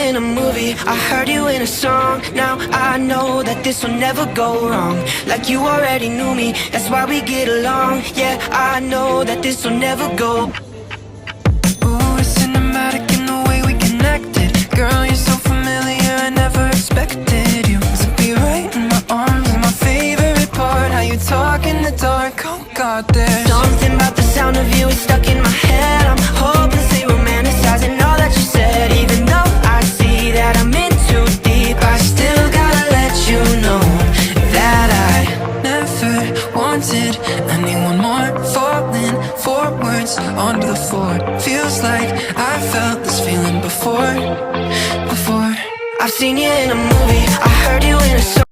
in a movie, I heard you in a song. Now I know that this will never go wrong. Like you already knew me, that's why we get along. Yeah, I know that this will never go. Ooh, it's cinematic in the way we connected. Girl, you're so familiar, I never expected you to be right in my arms. And my favorite part, how you talk in the dark. Oh God, there's something about the sound of you, it's stuck in my head. I'm hopelessly romanticizing all that you said. Even though I see that I'm in too deep, I still gotta let you know that I never wanted anyone more. Falling forwards onto the floor, feels like I felt this feeling before. I've seen you in a movie, I heard you in a song.